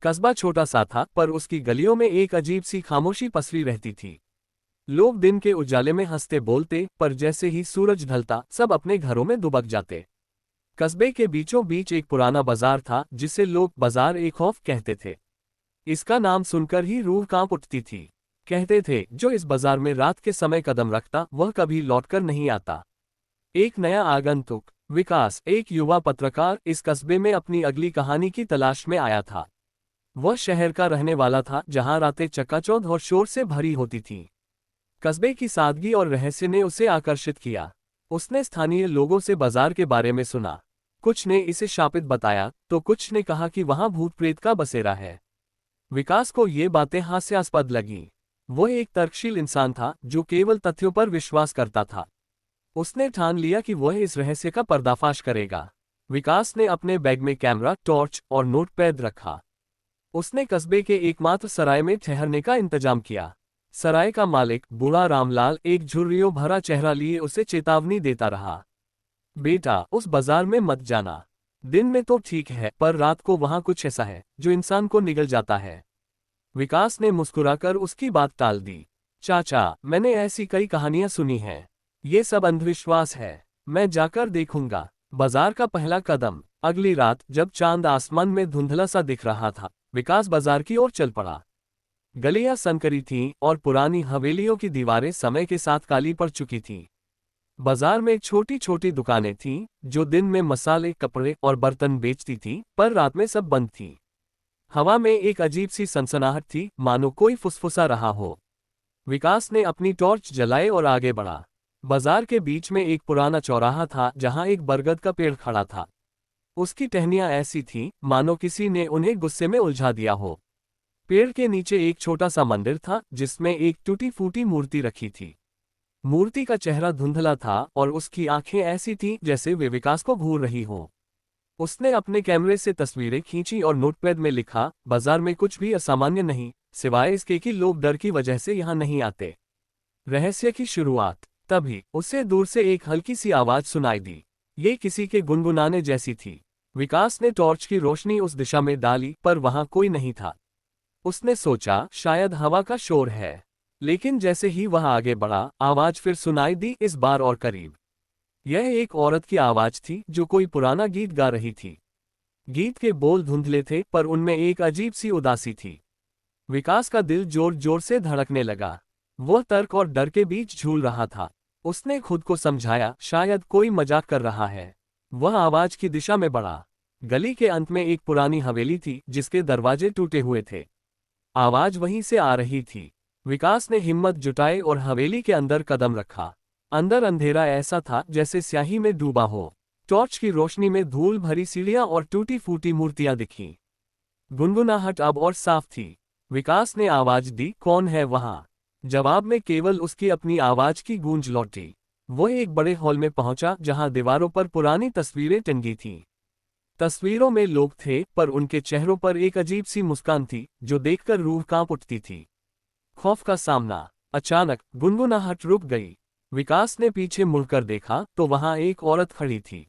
कस्बा छोटा सा था, पर उसकी गलियों में एक अजीब सी खामोशी पसरी रहती थी। लोग दिन के उजाले में हंसते बोलते, पर जैसे ही सूरज ढलता सब अपने घरों में दुबक जाते। कस्बे के बीचों बीच एक पुराना बाजार था, जिसे लोग बाजार ए खौफ कहते थे। इसका नाम सुनकर ही रूह कांप उठती थी। कहते थे, जो इस बाजार में रात के समय कदम रखता वह कभी लौटकर नहीं आता। एक नया आगंतुक, विकास, एक युवा पत्रकार, इस कस्बे में अपनी अगली कहानी की तलाश में आया था। वह शहर का रहने वाला था, जहां रातें चकाचौंध और शोर से भरी होती थीं। कस्बे की सादगी और रहस्य ने उसे आकर्षित किया। उसने स्थानीय लोगों से बाजार के बारे में सुना। कुछ ने इसे शापित बताया, तो कुछ ने कहा कि वहां भूत प्रेत का बसेरा है। विकास को ये बातें हास्यास्पद लगीं। वह एक तर्कशील इंसान था, जो केवल तथ्यों पर विश्वास करता था। उसने ठान लिया कि वह इस रहस्य का पर्दाफाश करेगा। विकास ने अपने बैग में कैमरा, टॉर्च और नोटपैड रखा। उसने कस्बे के एकमात्र सराय में ठहरने का इंतजाम किया। सराय का मालिक, बूढ़ा रामलाल, एक झुर्रियों भरा चेहरा लिए उसे चेतावनी देता रहा। बेटा, उस बाजार में मत जाना। दिन में तो ठीक है, पर रात को वहां कुछ ऐसा है जो इंसान को निगल जाता है। विकास ने मुस्कुराकर उसकी बात टाल दी। चाचा, मैंने ऐसी कई कहानियां सुनी हैं। ये सब अंधविश्वास है। मैं जाकर देखूंगा। बाजार का पहला कदम। अगली रात जब चांद आसमान में धुंधला सा दिख रहा था, विकास बाजार की ओर चल पड़ा। गलियां संकरी थीं और पुरानी हवेलियों की दीवारें समय के साथ काली पड़ चुकी थीं। बाजार में छोटी छोटी दुकानें थीं, जो दिन में मसाले, कपड़े और बर्तन बेचती थीं, पर रात में सब बंद थीं। हवा में एक अजीब सी सनसनाहट थी, मानो कोई फुसफुसा रहा हो। विकास ने अपनी टॉर्च जलाई और आगे बढ़ा। बाजार के बीच में एक पुराना चौराहा था, जहां एक बरगद का पेड़ खड़ा था। उसकी टहनियां ऐसी थीं, मानो किसी ने उन्हें गुस्से में उलझा दिया हो। पेड़ के नीचे एक छोटा सा मंदिर था, जिसमें एक टूटी फूटी मूर्ति रखी थी। मूर्ति का चेहरा धुंधला था और उसकी आंखें ऐसी थीं जैसे वे विकास को घूर रही हों। उसने अपने कैमरे से तस्वीरें खींची और नोटपैड में लिखा, बाजार में कुछ भी असामान्य नहीं, सिवाय इसके कि लोग डर की वजह से यहां नहीं आते। रहस्य की शुरुआत। तभी उसे दूर से एक हल्की सी आवाज सुनाई दी। ये किसी के गुनगुनाने जैसी थी। विकास ने टॉर्च की रोशनी उस दिशा में डाली, पर वहां कोई नहीं था। उसने सोचा, शायद हवा का शोर है। लेकिन जैसे ही वह आगे बढ़ा, आवाज फिर सुनाई दी, इस बार और करीब। यह एक औरत की आवाज थी, जो कोई पुराना गीत गा रही थी। गीत के बोल धुंधले थे, पर उनमें एक अजीब सी उदासी थी। विकास का दिल जोर जोर से धड़कने लगा। वह तर्क और डर के बीच झूल रहा था। उसने खुद को समझाया, शायद कोई मजाक कर रहा है। वह आवाज की दिशा में बढ़ा। गली के अंत में एक पुरानी हवेली थी, जिसके दरवाजे टूटे हुए थे। आवाज वहीं से आ रही थी। विकास ने हिम्मत जुटाई और हवेली के अंदर कदम रखा। अंदर अंधेरा ऐसा था जैसे स्याही में डूबा हो। टॉर्च की रोशनी में धूल भरी सीढ़ियां और टूटी फूटी मूर्तियां दिखीं। गुनगुनाहट अब और साफ थी। विकास ने आवाज दी, कौन है वहां? जवाब में केवल उसकी अपनी आवाज की गूंज लौटी। वह एक बड़े हॉल में पहुंचा, जहां दीवारों पर पुरानी तस्वीरें टंगी थीं। तस्वीरों में लोग थे, पर उनके चेहरों पर एक अजीब सी मुस्कान थी, जो देखकर रूह कांप उठती थी। खौफ का सामना। अचानक गुनगुनाहट रुक गई। विकास ने पीछे मुड़कर देखा, तो वहां एक औरत खड़ी थी।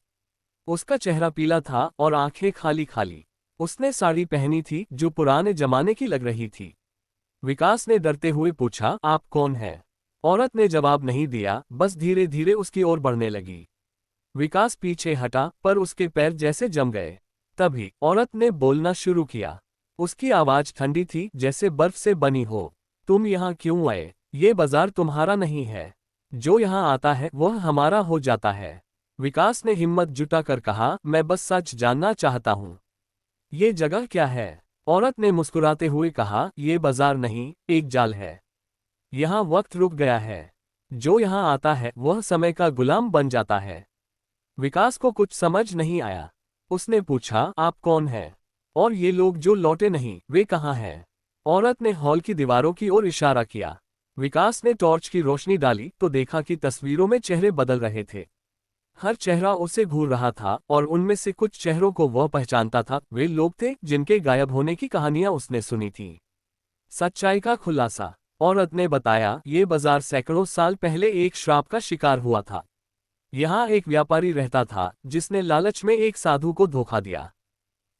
उसका चेहरा पीला था और आंखें खाली खाली। उसने साड़ी पहनी थी, जो पुराने जमाने की लग रही थी। विकास ने डरते हुए पूछा, आप कौन हैं? औरत ने जवाब नहीं दिया, बस धीरे धीरे उसकी ओर बढ़ने लगी। विकास पीछे हटा, पर उसके पैर जैसे जम गए। तभी औरत ने बोलना शुरू किया। उसकी आवाज ठंडी थी, जैसे बर्फ से बनी हो। तुम यहाँ क्यों आए? ये बाजार तुम्हारा नहीं है। जो यहाँ आता है वह हमारा हो जाता है। विकास ने हिम्मत जुटाकर कहा, मैं बस सच जानना चाहता हूँ। ये जगह क्या है? औरत ने मुस्कुराते हुए कहा, ये बाजार नहीं, एक जाल है। यहाँ वक्त रुक गया है। जो यहाँ आता है वह समय का गुलाम बन जाता है। विकास को कुछ समझ नहीं आया। उसने पूछा, आप कौन हैं? और ये लोग जो लौटे नहीं, वे कहाँ हैं? औरत ने हॉल की दीवारों की ओर इशारा किया। विकास ने टॉर्च की रोशनी डाली तो देखा कि तस्वीरों में चेहरे बदल रहे थे। हर चेहरा उसे घूर रहा था, और उनमें से कुछ चेहरों को वह पहचानता था। वे लोग थे जिनके गायब होने की कहानियां उसने सुनी थी। सच्चाई का खुलासा। औरत ने बताया, ये बाजार सैकड़ों साल पहले एक श्राप का शिकार हुआ था। यहाँ एक व्यापारी रहता था, जिसने लालच में एक साधु को धोखा दिया।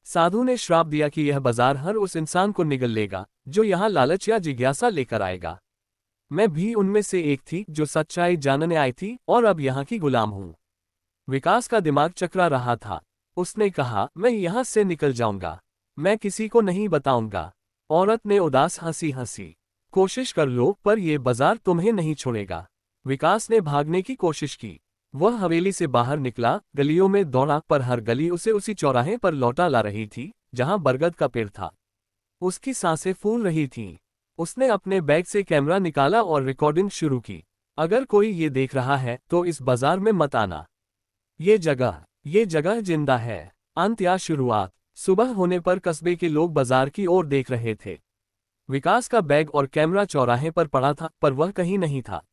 साधु ने श्राप दिया कि यह बाजार हर उस इंसान को निगल लेगा जो यहाँ लालच या जिज्ञासा लेकर आएगा। मैं भी उनमें से एक थी जो सच्चाई जानने आई थी और अब यहाँ की गुलाम हूँ। विकास का दिमाग चकरा रहा था। उसने कहा, मैं यहाँ से निकल जाऊंगा, मैं किसी को नहीं बताऊंगा। औरत ने उदास हंसी हंसी। कोशिश कर लो पर यह बाजार तुम्हें नहीं छोड़ेगा। विकास ने भागने की कोशिश की। वह हवेली से बाहर निकला, गलियों में दौड़ा पर हर गली उसे उसी चौराहे पर लौटा ला रही थी जहां बरगद का पेड़ था। उसकी सांसें फूल रही थीं। उसने अपने बैग से कैमरा निकाला और रिकॉर्डिंग शुरू की। अगर कोई ये देख रहा है तो इस बाजार में मत आना। ये जगह जिंदा है। अंत या शुरुआत। सुबह होने पर कस्बे के लोग बाजार की ओर देख रहे थे। विकास का बैग और कैमरा चौराहे पर पड़ा था पर वह कहीं नहीं था।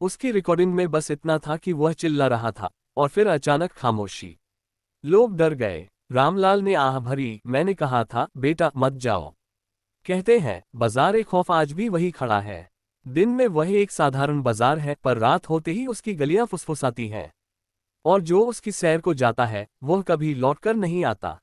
उसकी रिकॉर्डिंग में बस इतना था कि वह चिल्ला रहा था और फिर अचानक खामोशी। लोग डर गए। रामलाल ने आह भरी, मैंने कहा था बेटा मत जाओ। कहते हैं बाजार एक खौफ आज भी वही खड़ा है। दिन में वह एक साधारण बाजार है पर रात होते ही उसकी गलियां फुसफुसाती हैं। और जो उसकी सैर को जाता है वह कभी लौटकर नहीं आता।